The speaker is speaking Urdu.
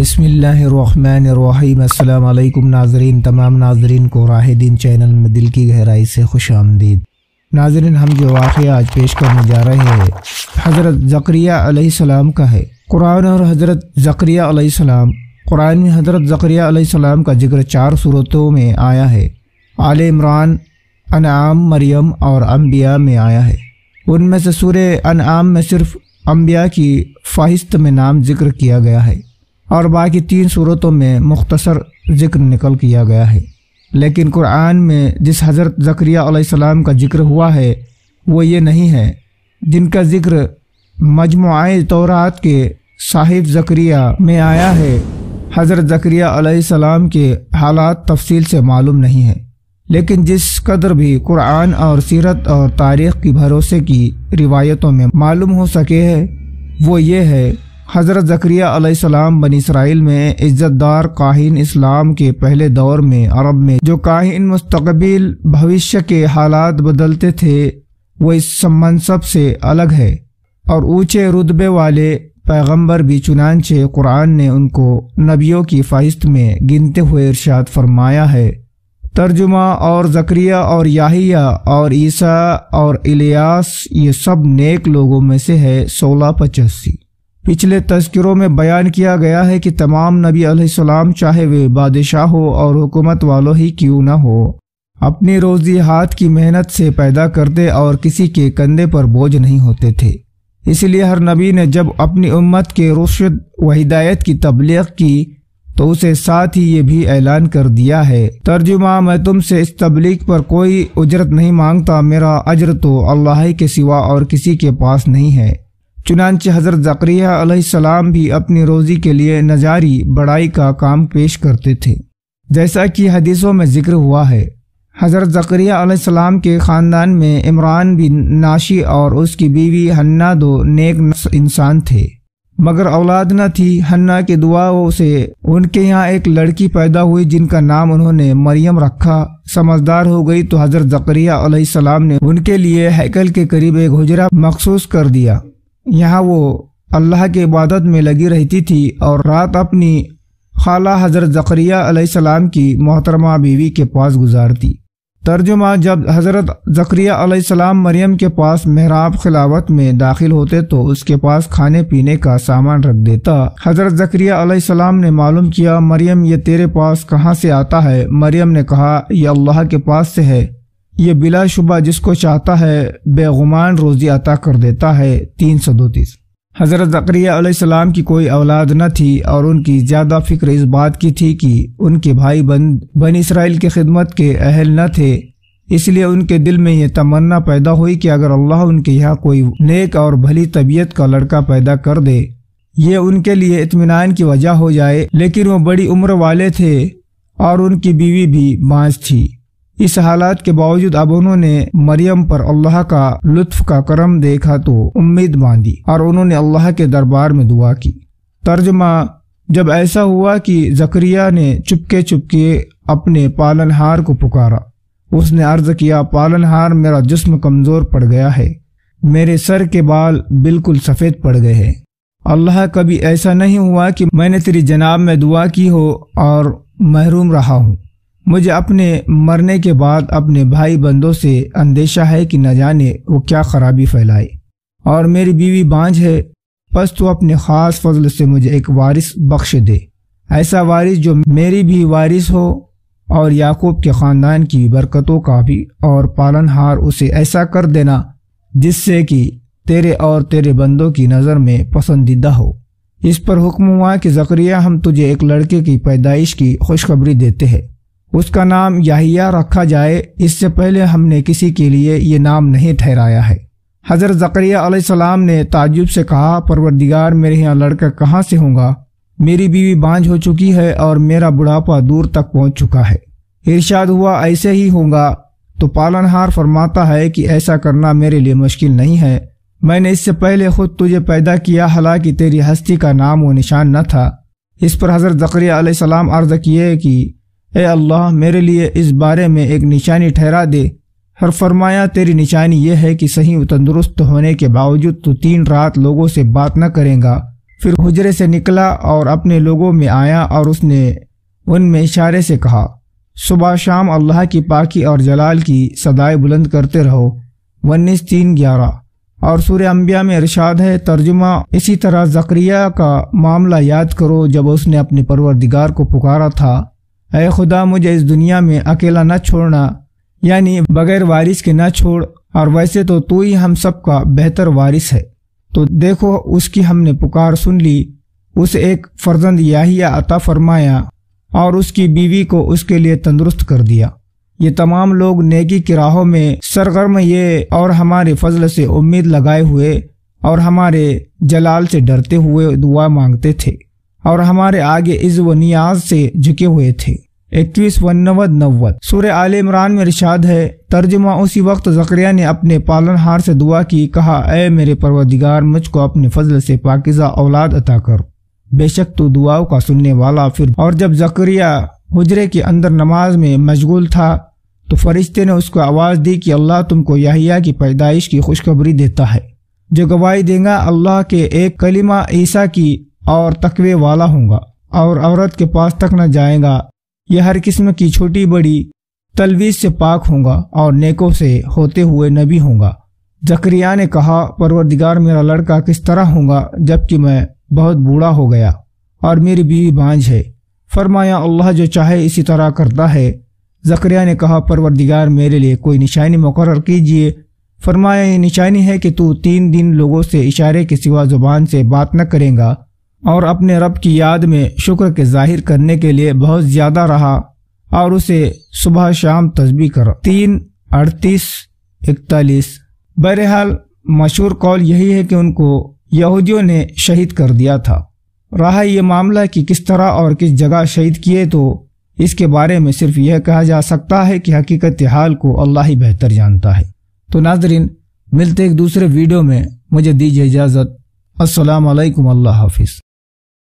بسم اللہ الرحمن الرحیم۔ السلام علیکم ناظرین، تمام ناظرین کو راہ دین چینل میں دل کی گہرائی سے خوش آمدید۔ ناظرین، ہم جو واقعہ آج پیش کرنے جا رہے ہیں حضرت زکریا علیہ السلام کا ہے۔ قرآن اور حضرت زکریا علیہ السلام قرآن میں حضرت زکریا علیہ السلام کا ذکر 4 صورتوں میں آیا ہے۔ آل عمران، انعام، مریم اور انبیاء میں آیا ہے۔ ان میں سے سورہ انعام میں صرف انبیاء کی فہرست میں نام ذکر کیا گیا ہے اور باقی 3 صورتوں میں مختصر ذکر نقل کیا گیا ہے۔ لیکن قرآن میں جس حضرت زکریا علیہ السلام کا ذکر ہوا ہے وہ یہ نہیں ہے جن کا ذکر مجموعہ تورات کے صاحب زکریا میں آیا ہے۔ حضرت زکریا علیہ السلام کے حالات تفصیل سے معلوم نہیں ہیں، لیکن جس قدر بھی قرآن اور سیرت اور تاریخ کی بھروسے کی روایتوں میں معلوم ہو سکے ہے وہ یہ ہے، حضرت زکریا علیہ السلام بنی اسرائیل میں عزت دار کاہن اسلام کے پہلے دور میں عرب میں جو کاہن مستقبل بھوشیہ کے حالات بدلتے تھے وہ اس منصب سے الگ ہے اور اونچے رتبے والے پیغمبر بھی، چنانچہ قرآن نے ان کو نبیوں کی فہرست میں گنتے ہوئے ارشاد فرمایا ہے۔ ترجمہ: اور زکریا اور یحییٰ اور عیسیٰ اور الیاس یہ سب نیک لوگوں میں سے ہے۔ 1685۔ پچھلے تذکروں میں بیان کیا گیا ہے کہ تمام نبی علیہ السلام چاہے وہ بادشاہ ہو اور حکومت والوں ہی کیوں نہ ہو، اپنی روزی ہاتھ کی محنت سے پیدا کرتے اور کسی کے کندھے پر بوجھ نہیں ہوتے تھے۔ اس لیے ہر نبی نے جب اپنی امت کے رشد و ہدایت کی تبلیغ کی تو اسے ساتھ ہی یہ بھی اعلان کر دیا ہے۔ ترجمہ: میں تم سے اس تبلیغ پر کوئی اجرت نہیں مانگتا، میرا اجر تو اللہ کے سوا اور کسی کے پاس نہیں ہے۔ چنانچہ حضرت زکریا علیہ السلام بھی اپنی روزی کے لیے نجاری بڑائی کا کام پیش کرتے تھے، جیسا کہ حدیثوں میں ذکر ہوا ہے۔ حضرت زکریا علیہ السلام کے خاندان میں عمران بن ناشی اور اس کی بیوی حنا 2 نیک انسان تھے، مگر اولاد نہ تھی۔ حنا کی دعاؤں سے ان کے یہاں ایک لڑکی پیدا ہوئی جن کا نام انہوں نے مریم رکھا۔ سمجھدار ہو گئی تو حضرت زکریا علیہ السلام نے ان کے لیے ہیکل کے قریب ایک حجرہ مخصوص کر دیا۔ یہاں وہ اللہ کی عبادت میں لگی رہتی تھی اور رات اپنی خالہ حضرت زکریا علیہ السلام کی محترمہ بیوی کے پاس گزارتی۔ ترجمہ: جب حضرت زکریا علیہ السلام مریم کے پاس محراب خلوت میں داخل ہوتے تو اس کے پاس کھانے پینے کا سامان رکھ دیتا۔ حضرت زکریا علیہ السلام نے معلوم کیا، مریم یہ تیرے پاس کہاں سے آتا ہے؟ مریم نے کہا، یہ اللہ کے پاس سے ہے، یہ بلا شبہ جس کو چاہتا ہے بے گمان روزی عطا کر دیتا ہے۔ 332۔ حضرت زکریا علیہ السلام کی کوئی اولاد نہ تھی اور ان کی زیادہ فکر اس بات کی تھی کہ ان کے بھائی بنی اسرائیل کی خدمت کے اہل نہ تھے، اس لیے ان کے دل میں یہ تمنا پیدا ہوئی کہ اگر اللہ ان کے یہاں کوئی نیک اور بھلی طبیعت کا لڑکا پیدا کر دے یہ ان کے لیے اطمینان کی وجہ ہو جائے۔ لیکن وہ بڑی عمر والے تھے اور ان کی بیوی بھی بانجھ تھی۔ اس حالات کے باوجود اب انہوں نے مریم پر اللہ کا لطف کا کرم دیکھا تو امید باندھی اور انہوں نے اللہ کے دربار میں دعا کی۔ ترجمہ: جب ایسا ہوا کہ زکریا نے چپکے اپنے پالنہار کو پکارا، اس نے عرض کیا، پالنہار میرا جسم کمزور پڑ گیا ہے، میرے سر کے بال بالکل سفید پڑ گئے ہیں۔ اللہ کبھی ایسا نہیں ہوا کہ میں نے تیری جناب میں دعا کی ہو اور محروم رہا ہوں۔ مجھے اپنے مرنے کے بعد اپنے بھائی بندوں سے اندیشہ ہے کہ نہ جانے وہ کیا خرابی پھیلائے، اور میری بیوی بانجھ ہے، پس تو اپنے خاص فضل سے مجھے ایک وارث بخش دے، ایسا وارث جو میری بھی وارث ہو اور یعقوب کے خاندان کی برکتوں کا بھی، اور پالنہار اسے ایسا کر دینا جس سے کہ تیرے اور تیرے بندوں کی نظر میں پسندیدہ ہو۔ اس پر حکم ہوا کہ زکریا، ہم تجھے ایک لڑکے کی پیدائش کی خوشخبری دیتے ہیں، اس کا نام یحییٰ رکھا جائے، اس سے پہلے ہم نے کسی کے لیے یہ نام نہیں ٹھہرایا ہے۔ حضرت زکریا علیہ السلام نے تعجب سے کہا، پروردگار، میرے یہاں لڑکا کہاں سے ہوگا؟ میری بیوی بانجھ ہو چکی ہے اور میرا بڑھاپا دور تک پہنچ چکا ہے۔ ارشاد ہوا، ایسے ہی ہوگا تو پالنہار فرماتا ہے کہ ایسا کرنا میرے لیے مشکل نہیں ہے، میں نے اس سے پہلے خود تجھے پیدا کیا، حالانکہ تیری ہستی کا نام و نشان نہ تھا۔ اس پر حضرت زکریا علیہ السلام عرض کیے کہ اے اللہ، میرے لیے اس بارے میں ایک نشانی ٹھہرا دے۔ ہر فرمایا، تیری نشانی یہ ہے کہ صحیح و تندرست ہونے کے باوجود تو 3 رات لوگوں سے بات نہ کرے گا، پھر حجرے سے نکلا اور اپنے لوگوں میں آیا اور اس نے ان میں اشارے سے کہا، صبح شام اللہ کی پاکی اور جلال کی صدائے بلند کرتے رہو۔ 19:3-11 اور سورہ انبیاء میں ارشاد ہے، ترجمہ اسی طرح زکریا کا معاملہ یاد کرو جب اس نے اپنے پروردگار کو پکارا تھا، اے خدا مجھے اس دنیا میں اکیلا نہ چھوڑنا، یعنی بغیر وارث کے نہ چھوڑ، اور ویسے تو ہی ہم سب کا بہتر وارث ہے۔ تو دیکھو اس کی ہم نے پکار سن لی، اسے ایک فرزند یحییٰ عطا فرمایا اور اس کی بیوی کو اس کے لیے تندرست کر دیا۔ یہ تمام لوگ نیکی کی راہوں میں سرگرم یہ اور ہمارے فضل سے امید لگائے ہوئے اور ہمارے جلال سے ڈرتے ہوئے دعا مانگتے تھے اور ہمارے آگے عز و نیاز سے جھکے ہوئے تھے۔ 21:90 سورہ آل عمران میں ارشاد ہے، ترجمہ اسی وقت زکریا نے اپنے پالن ہار سے دعا کی، کہا، اے میرے پروردگار مجھ کو اپنے فضل سے پاکیزہ اولاد عطا کر، بے شک تو دعاؤں کا سننے والا۔ اور جب زکریا حجرے کے اندر نماز میں مشغول تھا تو فرشتے نے اس کو آواز دی کہ اللہ تم کو یحییٰ کی پیدائش کی خوشخبری دیتا ہے، جو گواہی دے گا اللہ کے ایک کلمہ عیسیٰ کی اور تقوی والا ہوں گا، اور عورت کے پاس تک نہ جائے گا، یہ ہر قسم کی چھوٹی بڑی تلویث سے پاک ہوں گا اور نیکوں سے ہوتے ہوئے نبی ہوں گا۔ زکریا نے کہا، پروردگار میرا لڑکا کس طرح ہوں گا جبکہ میں بہت بوڑھا ہو گیا اور میری بیوی بانجھ ہے؟ فرمایا، اللہ جو چاہے اسی طرح کرتا ہے۔ زکریا نے کہا، پروردگار میرے لیے کوئی نشانی مقرر کیجئے۔ فرمایا، یہ نشانی ہے کہ تو 3 دن لوگوں سے اشارے کے سوا زبان سے بات نہ کرے گا اور اپنے رب کی یاد میں شکر کے ظاہر کرنے کے لیے بہت زیادہ رہا اور اسے صبح شام تسبیح کر۔ 3:38-41 بہرحال مشہور قول یہی ہے کہ ان کو یہودیوں نے شہید کر دیا تھا۔ رہا یہ معاملہ کہ کس طرح اور کس جگہ شہید کیے تو اس کے بارے میں صرف یہ کہا جا سکتا ہے کہ حقیقت حال کو اللہ ہی بہتر جانتا ہے۔ تو ناظرین، ملتے ایک دوسرے ویڈیو میں، مجھے دیجیے اجازت۔ السلام علیکم، اللہ حافظ۔